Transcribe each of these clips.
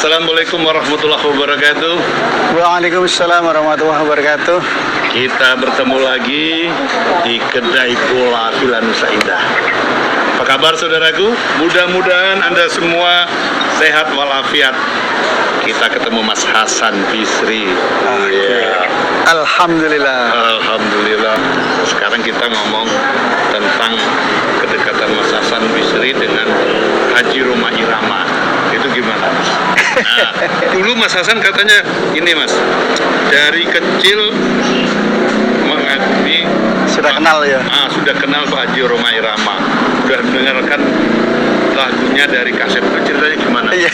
Assalamualaikum warahmatullahi wabarakatuh. Waalaikumsalam warahmatullahi wabarakatuh. Kita bertemu lagi di kedai bola Villa Nusa Indah. Apa kabar saudaraku? Mudah-mudahan Anda semua sehat walafiat. Kita ketemu Mas Hasan Bisri. Alhamdulillah. Alhamdulillah. Sekarang kita ngomong tentang kedekatan Mas Hasan Bisri dengan Haji Rhoma Irama. Itu gimana, Mas? Nah, dulu Mas Hasan katanya ini, Mas, dari kecil mengagumi, Sudah kenal ya? sudah kenal Pak Haji Rhoma Irama, sudah mendengarkan lagunya dari kaset. Ceritanya gimana? Iya.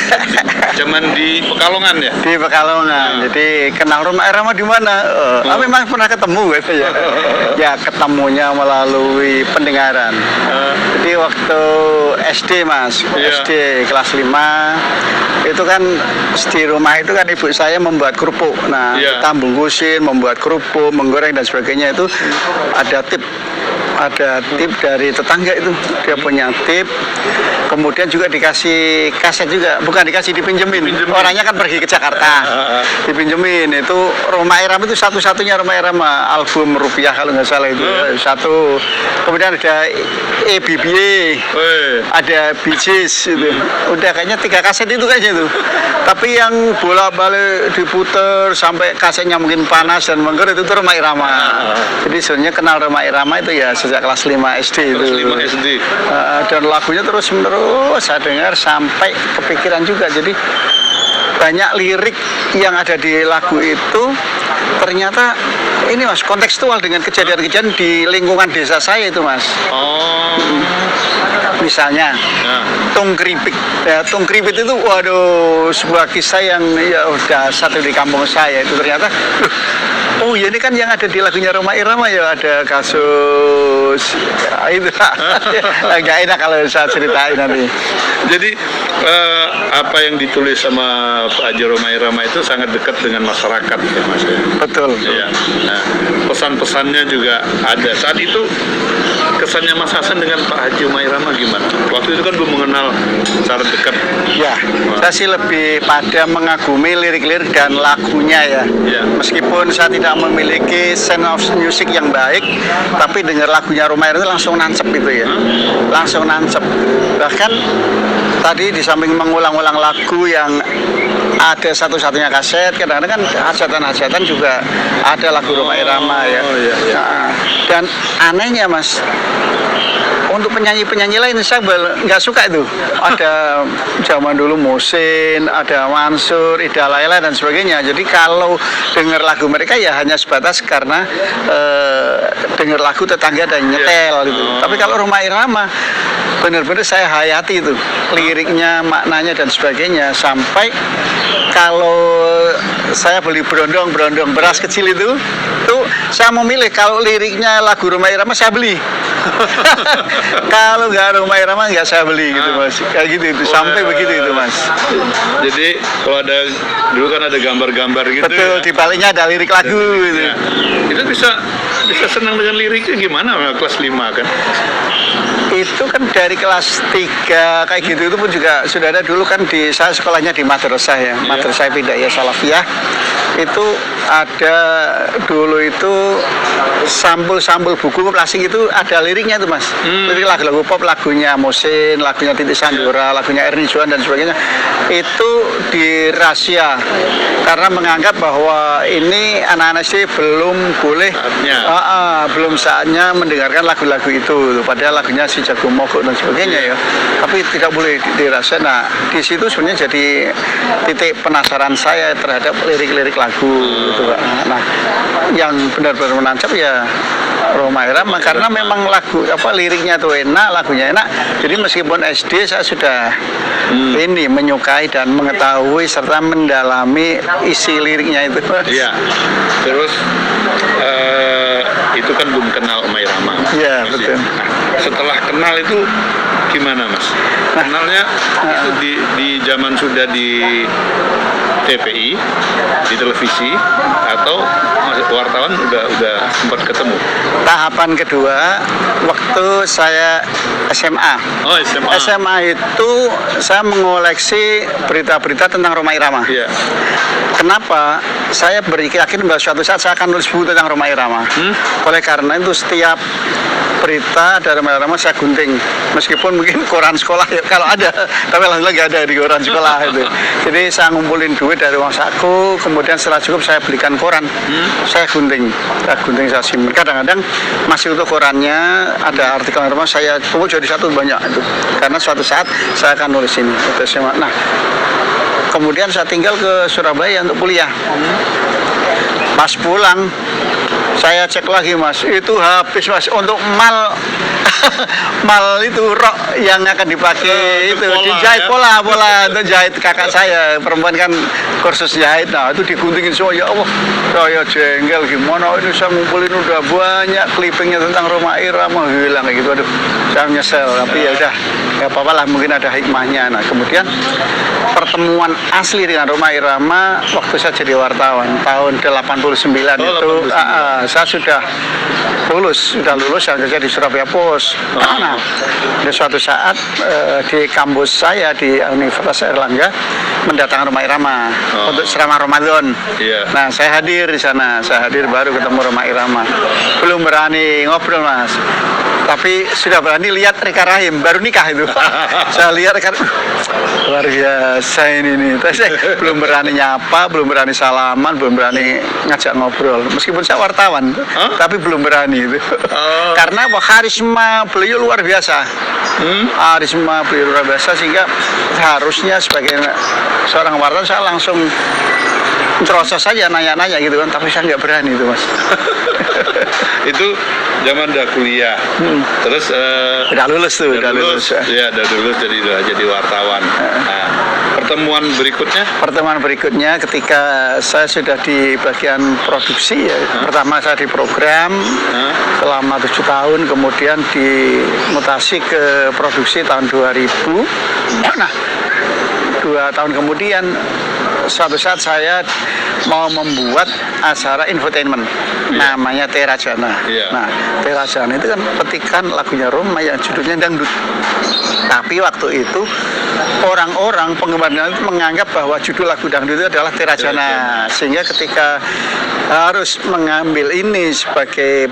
Zaman di Pekalongan ya? Di Pekalongan. Jadi kenal Rhoma Irama di mana? Memang pernah ketemu gitu ya. Ya ketemunya melalui pendengaran. Jadi waktu SD, Mas, Iya. SD kelas 5 itu kan di rumah itu kan ibu saya membuat kerupuk. Nah, Iya. kita bungkusin, membuat kerupuk, menggoreng dan sebagainya. Itu ada tip dari tetangga itu, dia punya tip. Kemudian juga dikasih kaset juga, bukan dikasih, dipinjemin. Orangnya kan pergi ke Jakarta, dipinjemin. Itu Rhoma Irama itu satu-satunya Rhoma Irama, album rupiah kalau nggak salah itu satu. Kemudian ada EBBA, ada Bee Gees itu. Udah kayaknya 3 kaset itu kayaknya itu. Tapi yang bolak-balik diputer sampai kasetnya mungkin panas dan mengger itu tuh Rhoma Irama. Jadi sebenarnya kenal Rhoma Irama itu ya sejak kelas 5 SD itu. Kelas 5 SD. Dan lagunya terus-menerus saya dengar sampai kepikiran juga. Jadi banyak lirik yang ada di lagu itu ternyata ini, Mas, kontekstual dengan kejadian-kejadian di lingkungan desa saya itu, Mas. Misalnya Tung Kripik. Ya, Tung Kripik itu waduh sebuah kisah yang ya udah satu di kampung saya itu ternyata oh ya ini kan yang ada di lagunya Rhoma Irama ya, ada kasus ya, itu nggak enak kalau saya ceritain nanti. Jadi apa yang ditulis sama Pak Haji Rhoma Irama itu sangat dekat dengan masyarakat ya, Mas ya? Betul. Iya. Nah, pesan-pesannya juga ada. Saat itu kesannya Mas Hasan dengan Pak Haji Rhoma Irama gimana? Waktu itu kan belum mengenal secara dekat. Ya, saya sih lebih pada mengagumi lirik-lirik dan lagunya ya. Iya. Meskipun saya tidak memiliki sense of music yang baik, tapi dengar lagunya Rhoma Irama itu langsung nancep gitu ya. Langsung nancep. Bahkan tadi di samping mengulang-ulang lagu yang ada satu-satunya kaset, kadang-kadang kan hajatan-hajatan juga ada lagu Rhoma Irama ya. Nah, dan anehnya, Mas, untuk penyanyi-penyanyi lain saya nggak suka itu. Ada zaman dulu Musin, ada Mansur, Ida Laila dan sebagainya. Jadi kalau dengar lagu mereka ya hanya sebatas karena dengar lagu tetangga dan nyetel gitu. Tapi kalau Rhoma Irama benar-benar saya hayati itu liriknya, maknanya dan sebagainya. Sampai kalau saya beli berondong beras kecil itu tuh saya memilih kalau liriknya lagu Rhoma Irama saya beli. Kalau nggak Rhoma Irama nggak saya beli gitu, Mas. Kayak gitu itu sampai begitu itu, Mas. Jadi kalau ada dulu kan ada gambar-gambar gitu. Betul, ya. di baliknya ada lirik lagu gitu. Ya. Itu bisa senang dengan liriknya gimana kelas 5 kan? Itu kan dari kelas 3 kayak gitu itu pun juga sudah ada dulu kan saya sekolahnya di madrasah ya, Madrasah Ibtidaiyah Salafiyah. Itu ada dulu itu sampul-sampul buku plastik itu ada liriknya itu, Mas. Lirik lagu-lagu pop, lagunya Musin, lagunya Titi Sandora, lagunya Erni Juan dan sebagainya. Itu dirahasia karena menganggap bahwa ini anak-anak sih belum boleh belum saatnya mendengarkan lagu-lagu itu. Padahal lagunya si Jago Mogok dan sebagainya ya. Tapi tidak boleh dirahasia. Nah, di situ sebenarnya jadi titik penasaran saya terhadap lirik-lirik lagu gitu, Pak. Nah, yang benar-benar menancap ya Rhoma Irama karena memang lagu liriknya tuh enak, lagunya enak. Jadi meskipun SD saya sudah ini menyukai dan mengetahui serta mendalami isi liriknya itu. Iya. Terus itu kan belum kenal Rhoma Irama. Iya, betul. Nah, setelah kenal itu gimana Mas? Kenalnya itu di zaman sudah di TPI, di televisi, atau wartawan udah sempat ketemu? Tahapan kedua, waktu saya SMA. Oh, SMA. SMA itu saya mengoleksi berita-berita tentang Rhoma Irama. Iya. Kenapa? Saya beryakin bahwa suatu saat saya akan nulis buku tentang Rhoma Irama. Oleh karena itu setiap berita dari Rhoma Irama saya gunting, meskipun mungkin koran sekolah ya, kalau ada, tapi alhamdulillah nggak ada di koran sekolah itu. Jadi saya ngumpulin duit dari uang saku, kemudian setelah cukup saya belikan koran, saya gunting, saya simpan. Kadang-kadang masih utuh korannya, ada artikel Rhoma, saya tunggu jadi satu banyak itu, karena suatu saat saya akan nulis ini. Nah, kemudian saya tinggal ke Surabaya untuk kuliah. Pas pulang, saya cek lagi Mas, itu habis Mas untuk mal mal itu rok yang akan dipakai itu pola, dijahit ya? pola untuk jahit kakak saya perempuan kan kursus jahit. Nah itu diguntingin semua, ya Allah saya jengkel gimana ini saya ngumpulin udah banyak clippingnya tentang Rhoma Irama hilang kayak gitu. Aduh saya menyesal, tapi ya udah ya apa-apa lah, mungkin ada hikmahnya. Nah kemudian pertemuan asli dengan Rhoma Irama waktu saya jadi wartawan tahun 89 itu 89. saya sudah lulus saya kerja di Surabaya Pos. Nah, di suatu saat di kampus saya di Universitas Airlangga mendatangkan Rhoma Irama untuk ceramah Ramadan. Iya. Nah, saya hadir di sana. Saya hadir baru ketemu Rhoma Irama. Belum berani ngobrol, Mas. Tapi sudah berani lihat Rika Rahim, baru nikah itu. Saya lihat kan luar biasa ini nih. Tapi saya belum berani nyapa, belum berani salaman, belum berani ngajak ngobrol. Meskipun saya wartawan, tapi belum berani itu. Karena karisma beliau luar biasa. Karisma beliau luar biasa sehingga harusnya sebagai seorang wartawan saya langsung terus saja nanya-nanya gitu kan, tapi saya nggak berani itu Mas. Itu zaman udah kuliah, terus Udah lulus tuh, udah lulus. Ya, udah lulus jadi wartawan. Nah, Pertemuan berikutnya ketika saya sudah di bagian produksi ya. Pertama saya di program selama 7 tahun, kemudian dimutasi ke produksi tahun 2000. Nah, 2 tahun kemudian suatu saat saya mau membuat acara infotainment namanya Terajana. Nah, Terajana itu kan petikan lagunya Rhoma yang judulnya dangdut. Tapi waktu itu orang-orang penggemar dangdut menganggap bahwa judul lagu dangdut itu adalah Terajana, sehingga ketika harus mengambil ini sebagai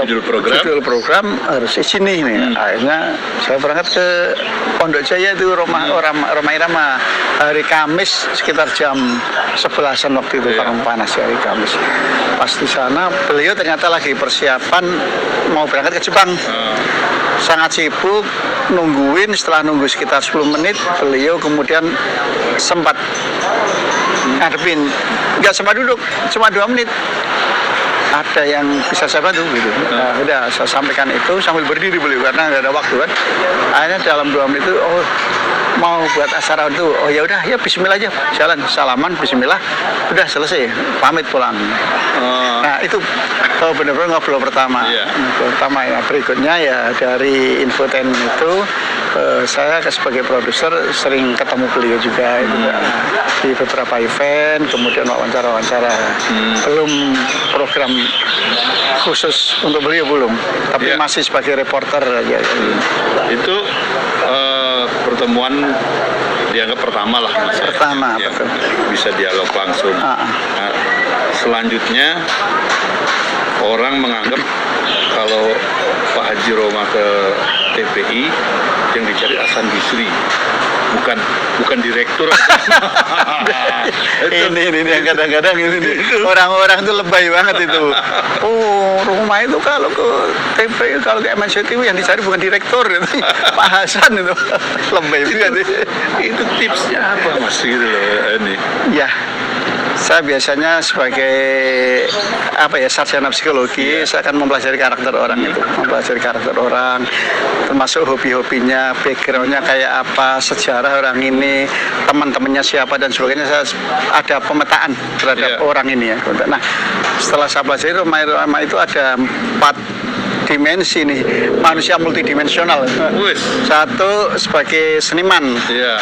judul program harus di sini nih. Akhirnya saya berangkat ke Pondok Jaya itu Rhoma Irama hari Kamis sekitar jam 11-an waktu itu, karena panas hari Kamis. Pas di sana beliau ternyata lagi persiapan mau berangkat ke Jepang. Sangat sibuk nungguin, setelah nunggu sekitar 10 menit beliau kemudian sempat ngadepin, nggak sempat duduk, cuma 2 menit. Ada yang bisa saya bantu gitu. Nah, udah saya sampaikan itu sambil berdiri beliau karena nggak ada waktu kan. Akhirnya dalam 2 menit itu mau buat acara itu, ya udah ya Bismillah aja, jalan salaman Bismillah, udah selesai, pamit pulang. Nah itu benar-benar ngobrol pertama. Pertama ya, berikutnya ya dari infotainment itu saya sebagai produser sering ketemu beliau juga di beberapa event, kemudian wawancara-wawancara. Belum program khusus untuk beliau belum, tapi masih sebagai reporter aja. Itu pertemuan dianggap pertama lah Mas. Pertama, ya, bisa dialog langsung. Nah, selanjutnya orang menganggap kalau Pak Haji Rhoma ke TPI yang dicari Hasan Bisri, bukan direktur. ini yang kadang-kadang ini orang-orang itu lebay banget itu. Oh, Rhoma itu kalau ke TPI, kalau ke MNC TV yang dicari bukan direktur, Pak Hasan itu lebay juga. Itu tipsnya apa Mas gitu loh ini? Ya, saya biasanya sebagai sarjana psikologi, saya akan mempelajari karakter orang itu, termasuk hobi-hobinya, backgroundnya kayak apa, sejarah orang ini, teman-temannya siapa dan sebagainya. Saya ada pemetaan terhadap orang ini ya. Nah, setelah saya pelajari Rhoma Irama itu ada 4 dimensi nih, manusia multidimensional. Wis. Satu sebagai seniman, Iya.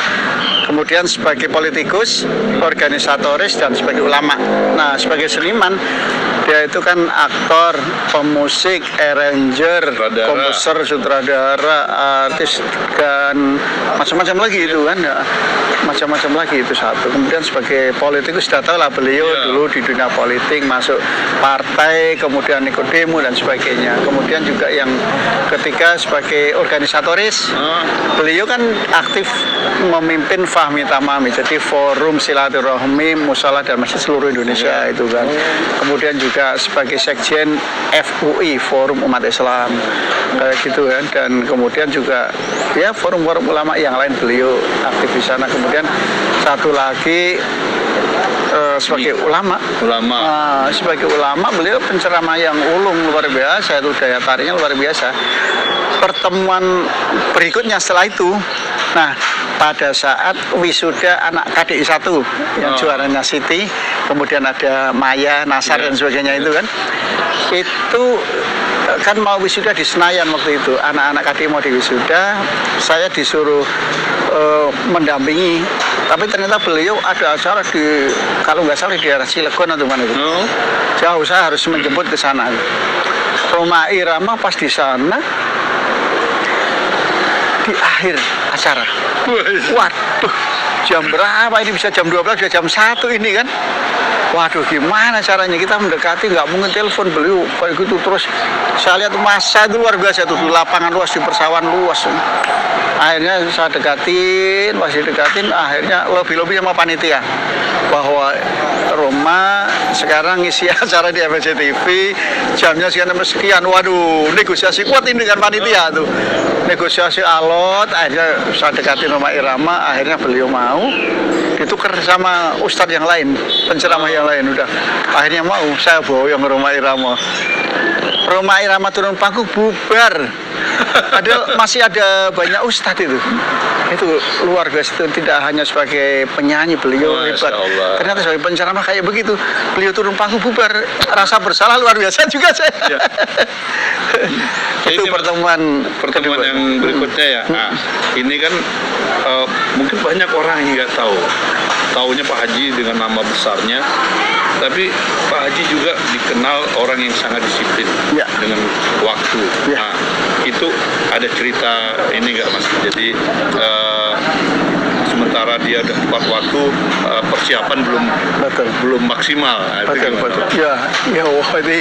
kemudian sebagai politikus, organisatoris, dan sebagai ulama. Nah, sebagai seniman, dia itu kan aktor, pemusik, arranger, Sutradara. komposer, sutradara, artis, dan macam-macam lagi itu kan, ya. Macam-macam lagi itu satu. Kemudian sebagai politikus, sudah tahu lah beliau Iya. dulu di dunia politik, masuk partai, kemudian ikut demo dan sebagainya. Kemudian juga yang ketiga sebagai organisatoris, Ah, beliau kan aktif memimpin Fahmi Tamami, jadi forum silaturahmi musalah dan masjid seluruh Indonesia itu kan. Kemudian juga sebagai sekjen FUI, Forum Umat Islam, kayak gitu kan. Dan kemudian juga ya forum-forum ulama yang lain beliau aktif di sana. Kemudian satu lagi sebagai ulama. ulama. Sebagai ulama beliau penceramah yang ulung luar biasa, itu daya tariknya luar biasa. Pertemuan berikutnya setelah itu, nah pada saat wisuda anak KDI 1 yang juaranya Siti, kemudian ada Maya, Nasar dan sebagainya itu kan, itu kan mau wisuda di Senayan waktu itu, anak-anak KDI mau diwisuda, saya disuruh mendampingi, tapi ternyata beliau ada acara di, kalau nggak salah di daerah Cilegon atau mana itu, Oh, jauh, saya harus menjemput ke sana. Roma Irama pas di sana di akhir acara. wis. Waduh, jam berapa ini, bisa jam 12, sudah jam 1 ini kan. Waduh, gimana caranya kita mendekati, nggak mungkin telepon beliau kayak gitu. Terus saya lihat masa itu luar biasa tuh, di lapangan luas, di persawahan luas. Akhirnya saya dekatin, masih dekatin, akhirnya lebih-lebih sama panitia bahwa Roma sekarang ngisi acara di FSC TV, jamnya sekian. Waduh, negosiasi kuat ini dengan panitia tuh, negosiasi alot. Akhirnya saya dekatin Roma Irama, akhirnya beliau mau ditukar sama ustadz yang lain, penceramah yang lain. Udah akhirnya mau, saya boyong Roma Irama. Roma Irama turun panggung bubar. Masih ada banyak ustadz itu luar biasa. Itu tidak hanya sebagai penyanyi, beliau Masya hebat, Allah. ternyata sebagai penceramah kayak begitu. Beliau turun panggung bubar, rasa bersalah luar biasa juga saya. Ya. Itu Ini pertemuan pertemuan kedua. yang berikutnya ya. Nah, ini kan mungkin banyak orang yang nggak tahu. Taunya Pak Haji dengan nama besarnya, tapi Pak Haji juga dikenal orang yang sangat disiplin Ya. dengan waktu. Ya. Nah, itu ada cerita ini nggak Mas? Jadi sementara dia udah tepat waktu, persiapan belum maksimal. Nah, itu Betul, gimana, betul. Mas? Ya, wah, ini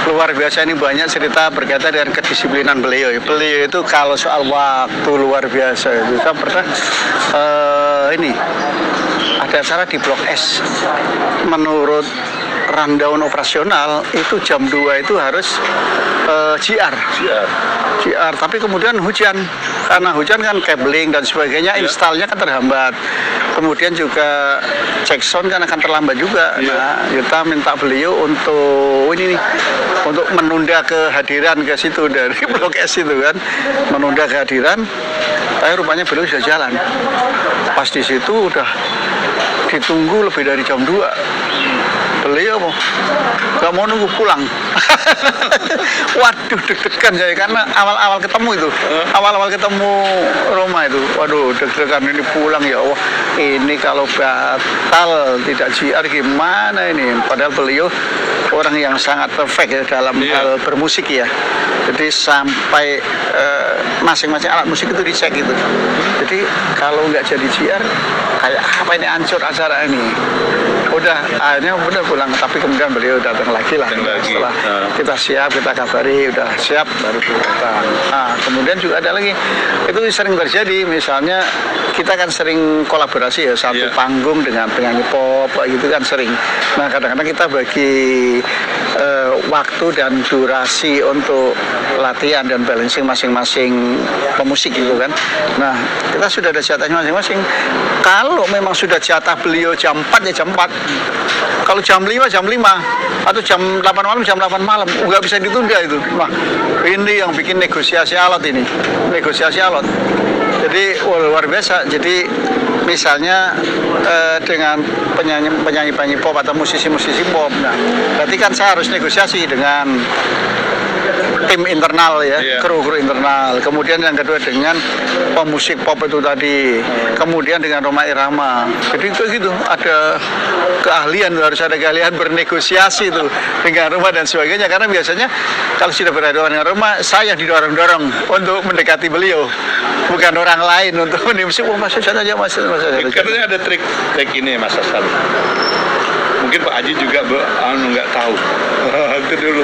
luar biasa. Ini banyak cerita berkaitan dengan kedisiplinan beliau. Beliau itu kalau soal waktu luar biasa itu. Saya pernah ini ada acara di Blok S. Menurut rundown operasional itu jam 2 itu harus JR. JR, tapi kemudian hujan. Karena hujan kan cabling dan sebagainya, installnya kan terhambat. Kemudian juga cek sound kan akan terlambat juga. Nah, kita minta beliau untuk ini nih, untuk menunda kehadiran ke situ dari Blok S itu kan, menunda kehadiran. Tapi rupanya beliau sudah jalan. Pas di situ udah ditunggu lebih dari jam 2. Beliau nggak mau nunggu pulang. Waduh, deg-degan saya karena awal-awal ketemu itu, awal-awal ketemu Roma itu, waduh, deg-degan ini pulang ya Allah. Ini kalau batal tidak JR gimana ini? Padahal beliau orang yang sangat perfect ya dalam hal bermusik ya. Jadi sampai masing-masing alat musik itu dicek gitu. Jadi kalau nggak jadi JR, kayak apa ini, hancur acara ini. Udah, akhirnya udah pulang, tapi kemudian beliau datang lagi lah. Setelah kita siap, kita kabari, udah siap, baru datang. Nah, kemudian juga ada lagi, itu sering terjadi, misalnya kita kan sering kolaborasi ya, satu panggung dengan penyanyi pop, gitu kan sering. Nah, kadang-kadang kita bagi waktu dan durasi untuk latihan dan balancing masing-masing pemusik gitu kan. Nah, kita sudah ada jatahnya masing-masing. Kalau memang sudah jatah beliau jam 4 ya jam 4. Kalau jam 5 jam 5 atau jam 8 malam jam 8 malam, nggak bisa ditunda itu. Nah, ini yang bikin negosiasi alot ini, negosiasi alot. Jadi luar biasa. Jadi misalnya dengan penyanyi pop atau musisi pop, nah berarti kan saya harus negosiasi dengan tim internal ya, Iya. kru internal. Kemudian yang kedua dengan pemusik pop itu tadi. Kemudian dengan Rhoma Irama. Jadi kayak gitu, ada keahlian, harus ada keahlian bernegosiasi tuh dengan Rhoma dan sebagainya. Karena biasanya kalau sudah berhadapan dengan Rhoma, saya didorong-dorong untuk mendekati beliau, bukan orang lain untuk musik. Oh, Mas Hasan aja, Mas Hasan aja. Katanya ada trik ini Mas Hasan. Mungkin Pak Haji juga nggak tahu. Itu dulu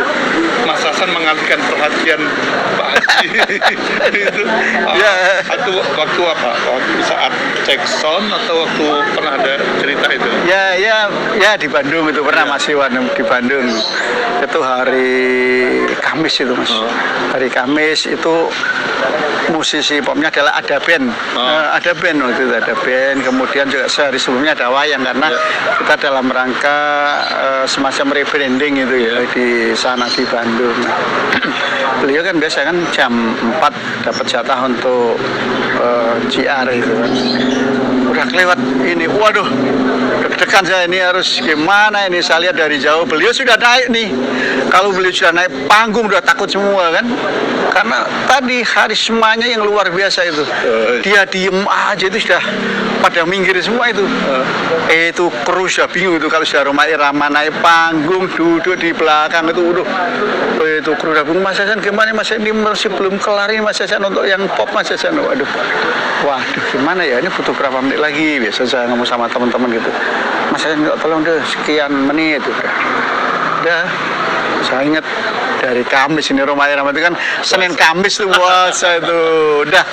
Mas Hasan mengalihkan perhatian Pak Haji itu Ya. atau waktu apa? Waktu saat cek sound atau waktu pernah ada cerita itu? Ya di Bandung itu pernah Mas Iwan di Bandung. Itu hari Kamis itu Mas. Hari Kamis itu musisi popnya adalah ada band. Ada band waktu itu, ada band. Kemudian juga sehari sebelumnya ada wayang karena kita dalam rangka semacam rebranding itu ya di sana di Bandung. Beliau kan biasa kan jam 4 dapat jatah untuk JR itu kan. Udah kelewat ini, waduh, deg-degan saya ini harus gimana ini, saya lihat dari jauh beliau sudah naik nih. Kalau beliau sudah naik panggung udah takut semua kan, karena tadi karismanya yang luar biasa itu. Dia diem aja itu sudah pada minggir semua itu. Itu kru sudah bingung itu kalau sudah Rhoma Irama naik panggung duduk di belakang itu, itu kru sudah bingung. Mas Hasan gimana, Mas ini masih belum kelar ini Mas Hasan untuk yang pop Mas Hasan. Waduh gimana ya, ini butuh berapa menit lagi. Biasa saya ngomong sama teman-teman gitu, Mas Hasan tolong deh sekian menit udah. Saya ingat dari Kamis ini Rhoma Irama itu kan Senin Kamis tuh puasa itu. Udah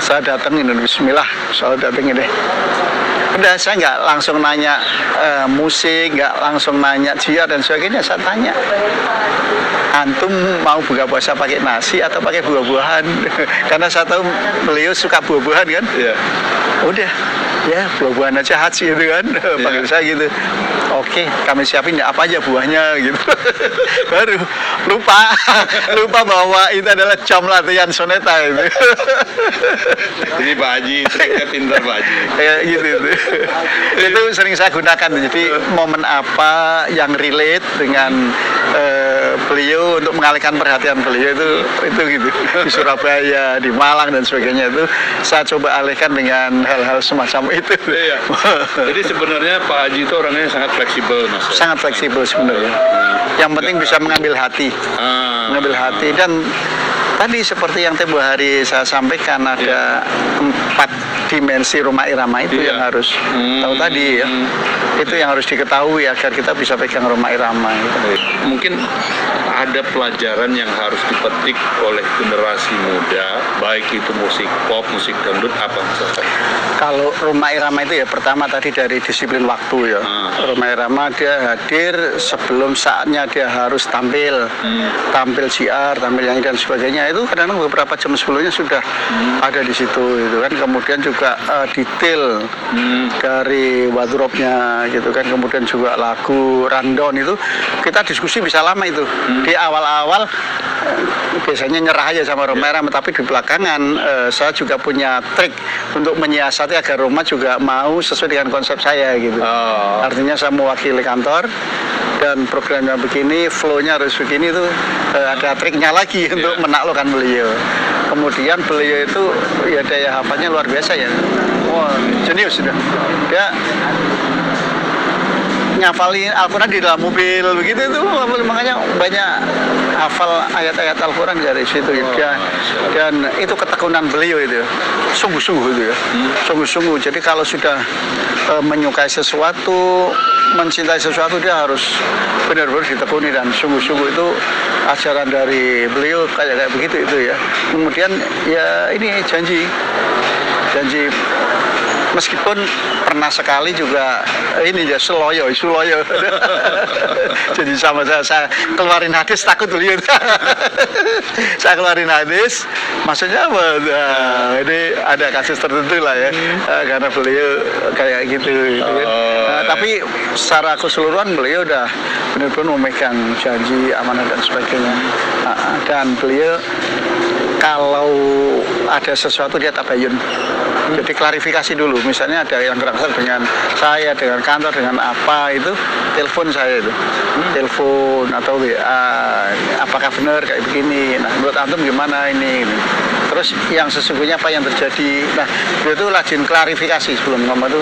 saya datengin, bismillah saya datengin deh. Udah saya nggak langsung nanya musik, nggak langsung nanya jia dan sebagainya. Saya tanya, antum mau buka puasa pakai nasi atau pakai buah-buahan? Karena saya tahu beliau suka buah-buahan kan. Udah ya buah-buahan aja haji itu kan. Panggil saya gitu. Oke, kami siapin ya apa aja buahnya gitu. Baru lupa bahwa itu adalah jam latihan soneta itu. Jadi Pak Haji, triknya pintar Pak Haji. Kayak gitu itu sering saya gunakan. Jadi momen apa yang relate dengan beliau untuk mengalihkan perhatian beliau itu gitu. Di Surabaya, di Malang dan sebagainya itu saya coba alihkan dengan hal-hal semacam itu. Iya. Jadi sebenarnya Pak Haji itu orangnya sangat fleksibel Mas. Sangat fleksibel sebenarnya. Yang penting bisa mengambil hati. Mengambil hati. Dan tadi seperti yang tempo hari saya sampaikan, ada 4 dimensi Rhoma Irama itu yang harus tahu tadi ya. Itu yang harus diketahui agar kita bisa pegang Rhoma Irama gitu. Mungkin ada pelajaran yang harus dipetik oleh generasi muda, baik itu musik pop, musik dangdut, apa saja. Kalau Rhoma Irama itu ya pertama tadi dari disiplin waktu ya. Rhoma Irama dia hadir sebelum saatnya dia harus tampil JR, tampil nyanyi dan sebagainya. Itu kadang-kadang beberapa jam sebelumnya sudah ada di situ gitu kan. Kemudian juga detail dari wardrobe-nya gitu kan. Kemudian juga lagu rundown itu kita diskusi bisa lama itu. Di awal-awal biasanya nyerah aja sama Rhoma Irama, tapi di belakangan saya juga punya trik untuk menyiasati agar Rhoma juga mau sesuai dengan konsep saya gitu. Artinya saya mewakili kantor dan programnya begini, flow-nya harus begini, itu ada triknya lagi untuk menaklukkan beliau. Kemudian beliau itu ya daya hafalnya luar biasa ya. Wah, jenius sudah. Dia ngafalin Al-Quran di dalam mobil begitu itu, makanya banyak hafal ayat-ayat Al-Quran dari situ ya. Dan itu ketekunan beliau itu sungguh-sungguh itu ya, sungguh-sungguh. Jadi kalau sudah menyukai sesuatu, mencintai sesuatu, dia harus benar-benar ditekuni dan sungguh-sungguh. Itu ajaran dari beliau kayak begitu itu ya. Kemudian ya ini janji meskipun pernah sekali juga ini ya suloyo jadi sama saya keluarin hadis, takut beliau. Saya keluarin hadis, maksudnya apa? Nah, ini ada kasus tertentu lah ya, karena beliau kayak gitu kan. Tapi secara keseluruhan beliau udah benar-benar memegang janji, amanah dan sebagainya. Dan beliau kalau ada sesuatu dia tabayun. Jadi klarifikasi dulu, misalnya ada yang kerasa dengan saya, dengan kantor, dengan apa itu telepon saya itu. Telepon atau WA, apakah benar kayak begini? Nah, menurut antum gimana ini? Terus yang sesungguhnya apa yang terjadi? Nah, itu rajin klarifikasi sebelum ngomong itu.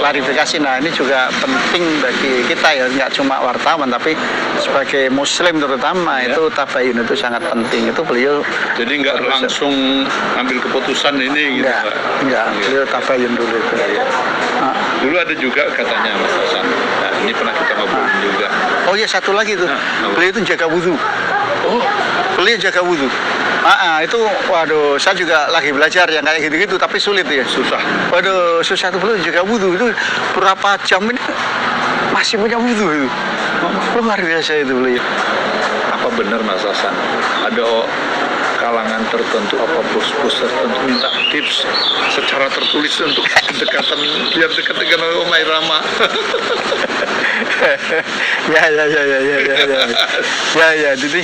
Klarifikasi. Nah, ini juga penting bagi kita ya, nggak cuma wartawan tapi sebagai muslim terutama itu tabayun itu sangat penting. Itu beliau jadi nggak langsung ambil keputusan ini gitu, Pak? Enggak, beliau tabayun dulu itu. Dulu ada juga katanya Mas Hasan, nah, ini pernah kita ngobrolin juga. Oh iya, satu lagi tuh, beliau itu jaga wudhu. Oh, Beliau jaga wudhu. Itu waduh, saya juga lagi belajar yang kayak gitu-gitu tapi sulit ya. susah. Waduh, susah tuh, beliau jaga wudhu itu berapa jam ini masih punya wudhu itu. Luar biasa itu beliau. Apa benar Mas Hasan ada kalangan tertentu, apa bos-bos tertentu minta tips secara tertulis untuk kedekatan biar dekat dengan Rhoma Irama? Ya, jadi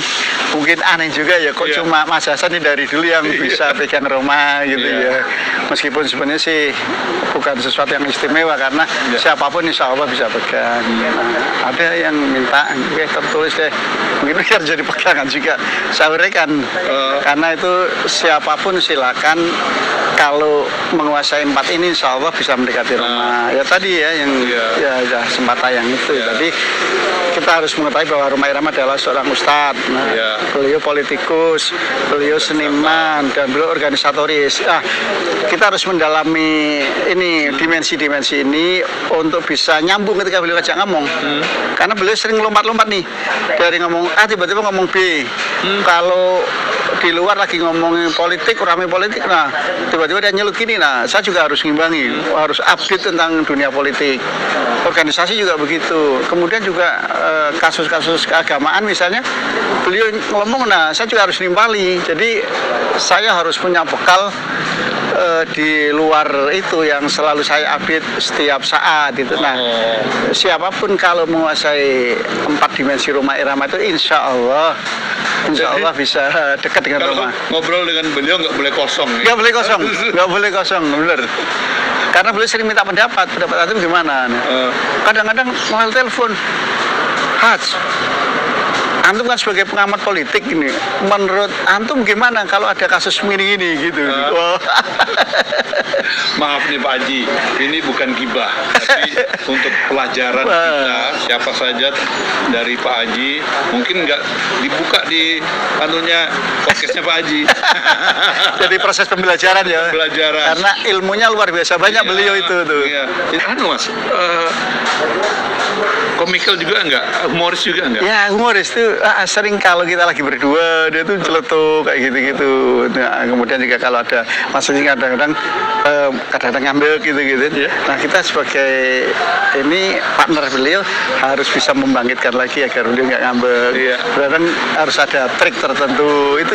mungkin aneh juga ya, kok cuma Mas Hasan ini dari dulu yang bisa pegang Rhoma gitu ya. Meskipun sebenarnya sih bukan sesuatu yang istimewa karena siapapun insya Allah bisa pegang. Ada yang minta tertulis deh, mungkin biar jadi pegangan juga. Saya uraikan karena itu siapapun silakan, kalau menguasai 4 ini insya Allah bisa mendekati Rhoma. Ya tadi ya yang ya sempat tayang itu. Jadi kita harus mengetahui bahwa Rhoma Irama adalah seorang ustadz. Beliau politikus, beliau seniman, dan beliau organisatoris. Kita harus mendalami ini dimensi-dimensi ini untuk bisa nyambung ketika beliau ajak ngomong. Karena beliau sering lompat-lompat nih, dari ngomong A tiba-tiba ngomong B. Kalau di luar lagi ngomongin politik, rame politik, nah tiba-tiba dia nyelut gini. Nah, saya juga harus ngimbangi, harus update tentang dunia politik. Organisasi juga begitu. Kemudian juga kasus-kasus keagamaan misalnya, beliau ngomong, nah saya juga harus nimpali. Jadi saya harus punya bekal di luar itu yang selalu saya update setiap saat itu. Nah, siapapun kalau menguasai 4 dimensi Rhoma Irama itu insya Allah bisa dekat dengan Rhoma. Ngobrol dengan beliau nggak boleh kosong. Nggak boleh kosong, benar. Karena beliau sering minta pendapat antum gimana? Kadang-kadang mau telepon, antum kan sebagai pengamat politik ini, menurut antum gimana kalau ada kasus ini gitu? Maaf nih Pak Haji, ini bukan gibah, tapi untuk pelajaran kita, siapa saja dari Pak Haji, mungkin nggak dibuka di podcastnya Pak Haji. Jadi proses pembelajaran ya. Pembelajaran. Karena ilmunya luar biasa banyak beliau itu tuh. Mas, komikal juga enggak? Humoris juga enggak? Ya, humoris tuh sering kalau kita lagi berdua dia tuh celetuk kayak gitu-gitu. Nah, kemudian juga kalau ada maksudnya kadang-kadang ngambil gitu-gitu. Nah, kita sebagai ini partner beliau harus bisa membangkitkan lagi agar beliau nggak ngambek. Kadang harus ada trik tertentu itu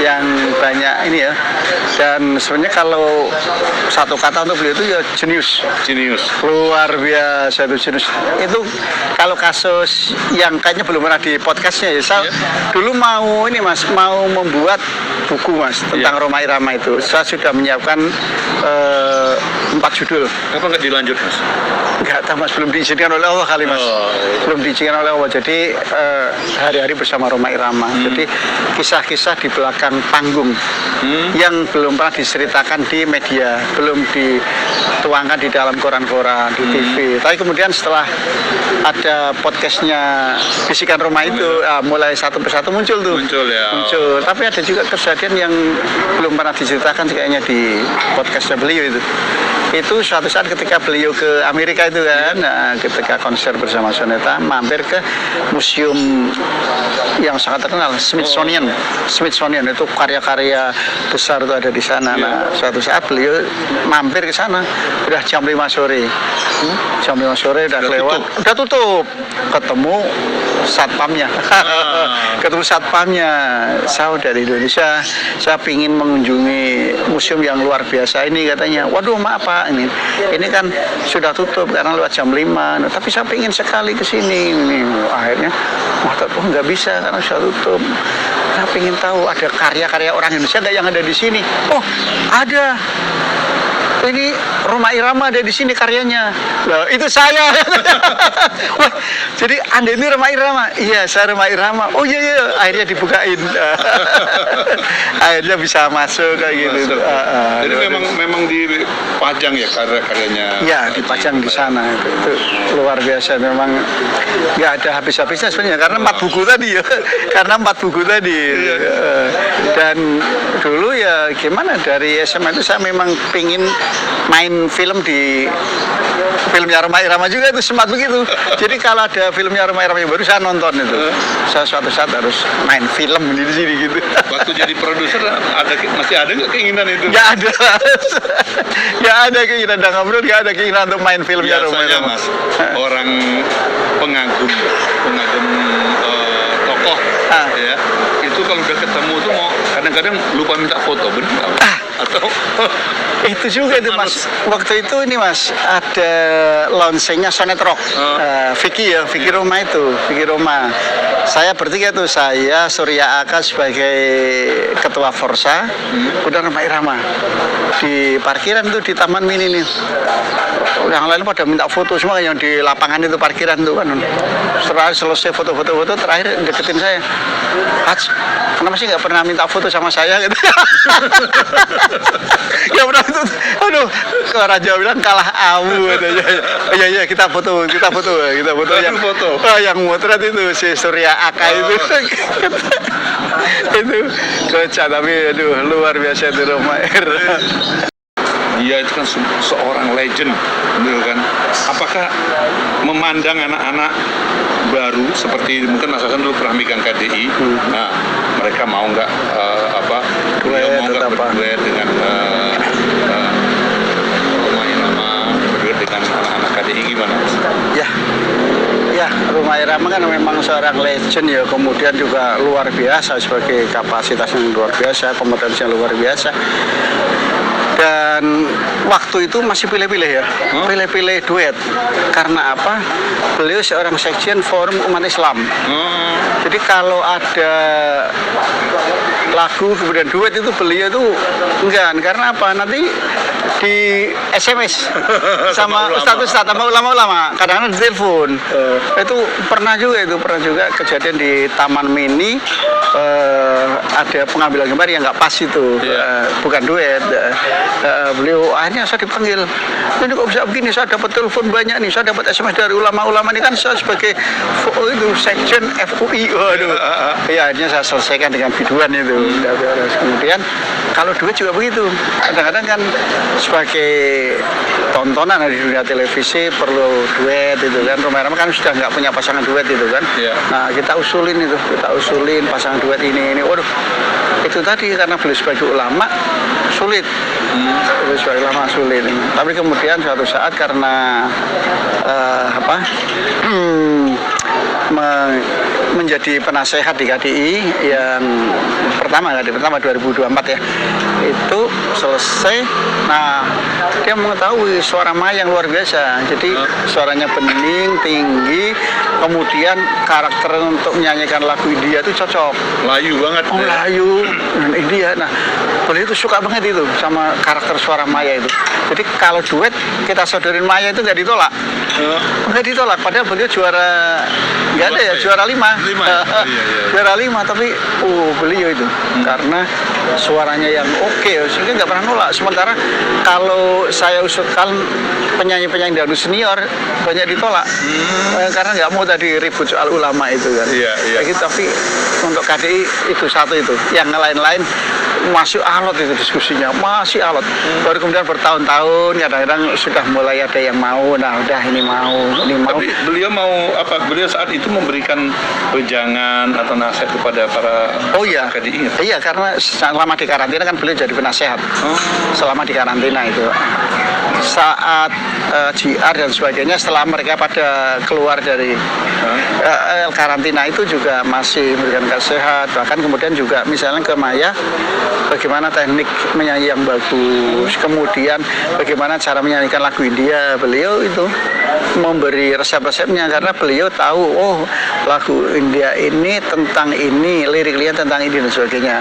yang banyak ini ya. Dan sebenarnya kalau satu kata untuk beliau itu ya jenius. Luar biasa itu jenius. Itu kalau kasus yang kayaknya belum pernah di podcastnya ya, saya dulu mau membuat buku Mas tentang Rhoma Irama itu. Saya sudah menyiapkan 4 judul. Kenapa nggak dilanjut Mas? Nggak tahu Mas, belum diizinkan oleh Allah kali Mas. Belum diizinkan oleh Allah. Jadi hari-hari bersama Rhoma Irama. Jadi kisah-kisah di belakang panggung yang belum pernah diceritakan di media, belum dituangkan di dalam koran-koran, di TV. Tapi kemudian setelah ada podcastnya Bisikan Rhoma itu mulai satu persatu muncul tuh. Muncul. Tapi ada juga kejadian yang belum pernah diceritakan kayaknya di podcastnya beliau itu. Itu suatu saat ketika beliau ke Amerika itu kan, ketika konser bersama Soneta, mampir ke museum yang sangat terkenal, Smithsonian itu karya-karya besar itu ada di sana. Nah, suatu saat beliau mampir ke sana, udah jam 5 sore. Jam 5 sore udah lewat, udah tutup. Ketemu satpamnya. Saya dari Indonesia, saya ingin mengunjungi museum yang luar biasa ini katanya. Waduh, maaf Pak, ini kan sudah tutup karena lewat jam 5. Nah, tapi saya ingin sekali ke sini. Akhirnya nggak bisa karena sudah tutup. Saya ingin tahu ada karya-karya orang Indonesia nggak yang ada di sini. Oh, ada. ini Rhoma Irama ada di sini karyanya. Loh, itu saya. Wah, jadi Anda ini Rhoma Irama? Iya, saya Rhoma Irama. Oh iya, iya. Akhirnya dibukain. Akhirnya bisa masuk kayak gitu. Jadi memang dipajang ya karya-karyanya. Ya, dipajang di sana itu luar biasa, memang nggak ada habis-habisnya sebenarnya karena 4 buku tadi ya. Karena 4 buku tadi. Dan dulu ya gimana, dari SMA itu saya memang pingin main film di filmnya Rhoma Irama juga, itu sempat begitu. Jadi kalau ada filmnya Rhoma Irama yang baru saya nonton itu. Saya suatu saat harus main film di sini gitu. Waktu jadi produser masih ada nggak keinginan itu? Nggak ada. Nggak ada keinginan, dan ngobrol nggak ada keinginan untuk main filmnya Rhoma Biasanya Irama. Mas, orang pengagum tokoh ya, itu kalau udah ketemu tuh mau kadang-kadang lupa minta foto, benar nggak? Atau itu juga itu Mas, waktu itu ini Mas ada launchingnya Sonet Rock. Vicky Roma itu, Vicky Roma. Saya bertiga tuh, saya Surya Aka sebagai ketua Forsa, udah Rhoma Irama di parkiran tuh di Taman Mini nih. Yang lain pada minta foto semua, yang di lapangan itu parkiran tuh kan. Setelah selesai foto-foto terakhir deketin saya, Hats, kenapa sih nggak pernah minta foto sama saya gitu? Ya pernah itu, aduh, ke Raja bilang kalah awu katanya. Oh iya kita foto yang foto. Yang motret itu si Surya Aka itu. Itu kocak, tapi aduh luar biasa itu Rhoma Irama. dia itu kan seorang legend, betul kan? Apakah memandang anak-anak baru seperti mungkin Mas Hasan dulu pernah megang KDI, nah mereka mau nggak beliau mau nggak berduet dengan Rhoma Irama, berduet dengan anak-anak KDI, gimana Mas? Ya, Rhoma Irama kan memang seorang legend ya, kemudian juga luar biasa sebagai kapasitas yang luar biasa, kompetensi yang luar biasa. Dan waktu itu masih pilih-pilih ya, pilih-pilih duet. Karena apa? Beliau seorang sekjen Forum Umat Islam. Jadi kalau ada lagu kemudian duet itu beliau itu enggak, karena apa? Nanti di SMS sama ustadz-ustadz sama ulama-ulama, kadang-kadang di telepon. Itu pernah juga kejadian di Taman Mini, ada pengambilan gambar yang nggak pas itu, bukan duet. Beliau akhirnya saya dipanggil, ini kok bisa begini, saya dapat telepon banyak nih, saya dapat SMS dari ulama-ulama ini, kan saya sebagai itu sekjen FUI. Waduh. Ya akhirnya saya selesaikan dengan biduan itu. Kemudian kalau duet juga begitu, kadang-kadang kan sebagai tontonan di dunia televisi perlu duet itu kan. Rhoma Irama kan sudah nggak punya pasangan duet itu kan. Nah kita usulin pasangan duet ini. Waduh, itu tadi karena beliau sebagai ulama sulit. Tapi kemudian suatu saat karena menjadi penasehat di KDI yang pertama 2024 ya, itu selesai. Nah dia mengetahui suara Maya yang luar biasa, jadi suaranya bening, tinggi, kemudian karakter untuk menyanyikan lagu India itu cocok, layu banget. Layu dan India. Nah beliau itu suka banget itu sama karakter suara Maya itu. Jadi kalau duet kita sodorin Maya itu nggak ditolak. Padahal beliau juara nggak ada ya, juara 5. Juara 5, tapi beliau itu karena suaranya yang oke, sehingga nggak pernah nolak. Sementara kalau saya usulkan penyanyi-penyanyi dangdut senior banyak ditolak, karena nggak mau tadi ribut soal ulama itu kan. Gitu, tapi untuk KDI itu satu itu, yang lain-lain masih alot itu diskusinya, masih alot. Baru kemudian bertahun-tahun kadang-kadang sudah mulai ada yang mau, nah udah ini mau. Tapi beliau mau apa? Beliau saat itu memberikan wejangan atau nasihat kepada para KDI. Iya, karena selama di karantina kan beliau jadi penasehat. Selama di karantina itu, saat GR dan sebagainya, setelah mereka pada keluar dari karantina itu juga masih memberikan nasihat. Bahkan kemudian juga misalnya ke Maya, bagaimana teknik menyanyi yang bagus, kemudian bagaimana cara menyanyikan lagu India. Beliau itu memberi resep-resepnya karena beliau tahu lagu India ini tentang ini, lirik-liriknya tentang ini dan sebagainya.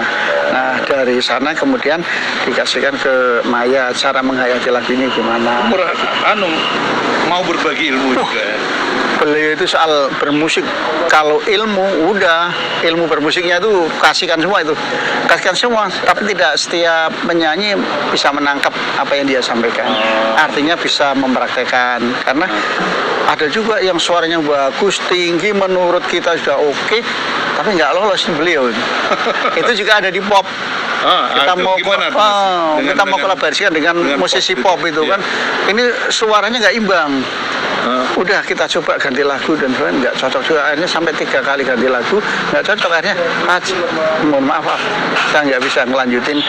Nah dari sana kemudian dikasihkan ke Maya cara menghayati lagu ini gimana. Mau berbagi ilmu juga ya. Beliau itu soal bermusik, kalau ilmu bermusiknya itu kasihkan semua, tapi tidak setiap penyanyi bisa menangkap apa yang dia sampaikan. Artinya bisa mempraktekkan, karena ada juga yang suaranya bagus, tinggi, menurut kita sudah oke, tapi nggak lolos beliau. Itu juga ada di pop. Kita mau kolaborasikan dengan musisi pop itu kan, ini suaranya nggak imbang. Udah kita coba ganti lagu dan nggak cocok juga, akhirnya sampai 3 kali ganti lagu nggak cocok, akhirnya mohon maaf saya nggak bisa ngelanjutin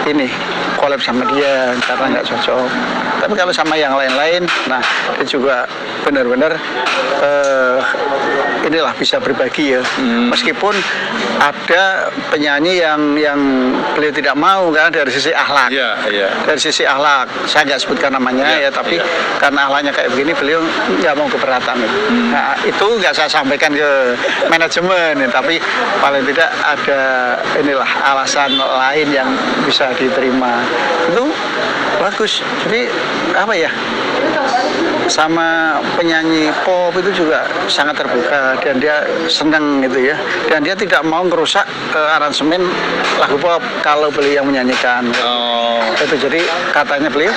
ini collab sama dia karena nggak cocok. Tapi kalau sama yang lain-lain, nah itu juga benar-benar inilah bisa berbagi ya. Meskipun ada penyanyi yang beliau tidak mau kan dari sisi akhlak. Dari sisi akhlak, saya nggak sebutkan namanya tapi karena akhlaknya kayak begini beliau nggak mau keberatan. Nah, itu nggak saya sampaikan ke manajemen, tapi paling tidak ada inilah alasan lain yang bisa diterima. Itu bagus. Jadi apa ya? Sama penyanyi pop itu juga sangat terbuka dan dia senang gitu ya, dan dia tidak mau merusak aransemen lagu pop kalau beliau yang menyanyikan. Itu jadi katanya beliau,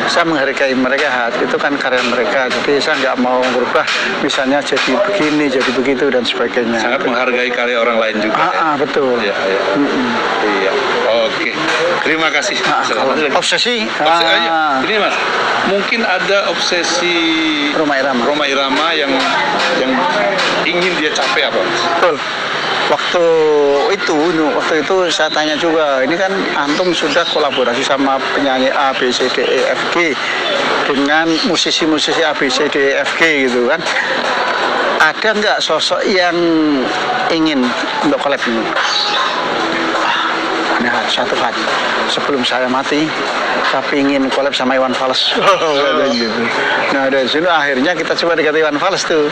saya menghargai mereka, itu kan karya mereka, jadi saya nggak mau merubah misalnya jadi begini jadi begitu dan sebagainya. Sangat menghargai karya orang lain juga. Betul. Iya. Oke, terima kasih. Obsesi. Ini Mas, mungkin ada obsesi Rhoma Irama yang ingin dia capai apa? Betul. Waktu itu saya tanya juga, ini kan antum sudah kolaborasi sama penyanyi A, B, C, D, E, F, G dengan musisi-musisi A, B, C, D, E, F, G gitu kan. Ada nggak sosok yang ingin untuk collab ini? Nah, satu hati, sebelum saya mati, saya ingin collab sama Iwan Fals. Gitu. Nah dari sini akhirnya kita coba dekat Iwan Fals tuh.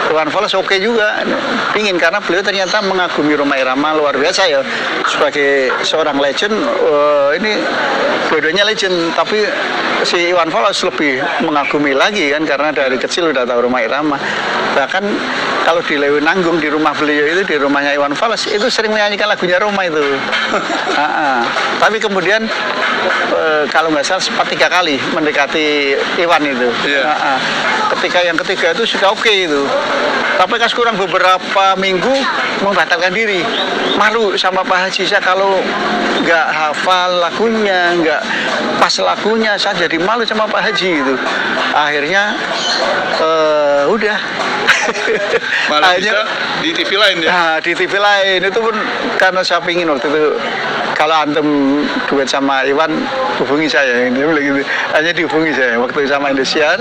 Iwan Fals oke juga, pingin karena beliau ternyata mengagumi Rhoma Irama luar biasa ya. Sebagai seorang legend, ini dua-duanya legend, tapi si Iwan Fals lebih mengagumi lagi kan karena dari kecil udah tahu Rhoma Irama. Bahkan kalau di Lewi Nanggung di rumah beliau itu, di rumahnya Iwan Fals itu sering menyanyikan lagunya Rhoma itu. Tapi kemudian kalau nggak salah sempat 3 kali mendekati Iwan itu. Ketika yang ketiga itu sudah oke itu. Tapi kan kurang beberapa minggu membatalkan diri. Malu sama Pak Haji, saya kalau nggak hafal lagunya, nggak pas lagunya, saya jadi malu sama Pak Haji itu. Akhirnya udah. Malah bisa di TV lain ya? Nah, di TV lain itu pun karena saya pingin waktu itu kalau antum duet sama Iwan hubungi saya, ini gitu. Hanya dihubungi saya waktu sama Indosiar,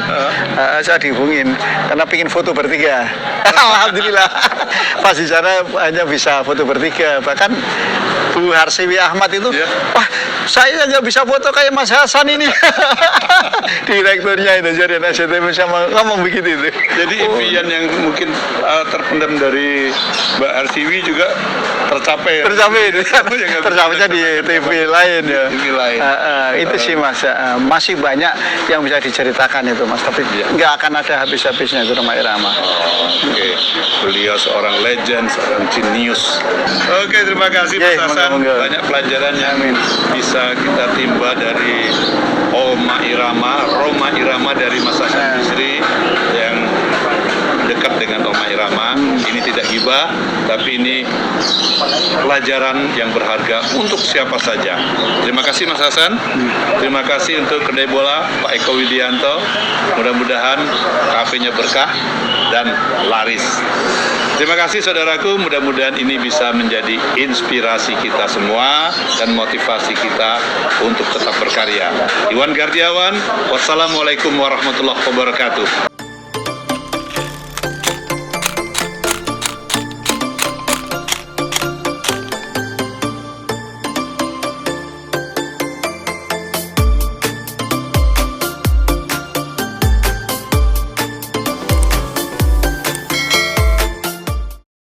saya dihubungin karena pingin foto bertiga. Alhamdulillah pas di sana hanya bisa foto bertiga. Bahkan Bu Harsiwi Ahmad itu, wah saya nggak bisa foto kayak Mas Hasan ini. Direkturnya itu jadi SCTV sama ngomong begitu itu. Jadi impian yang mungkin terpendam dari Mbak Harsiwi juga tercapai. Tercapainya di TV lain ya. TV lain. Itu sih Mas, masih banyak yang bisa diceritakan itu Mas, tapi nggak akan ada habis-habisnya itu Rhoma Irama. Oke. Beliau seorang legend, seorang jenius. Oke, terima kasih Mas Hasan. Banyak pelajaran yang bisa kita timba dari Rhoma Irama dari Mas Hasan Bisri yang dekat dengan Rhoma Irama. Ini tidak gibah, tapi ini pelajaran yang berharga untuk siapa saja. Terima kasih Mas Hasan. Terima kasih untuk Kedai Bola Pak Eko Widianto. Mudah-mudahan kafenya berkah dan laris. Terima kasih saudaraku, mudah-mudahan ini bisa menjadi inspirasi kita semua dan motivasi kita untuk tetap berkarya. Iwan Gardiawan, wassalamualaikum warahmatullahi wabarakatuh.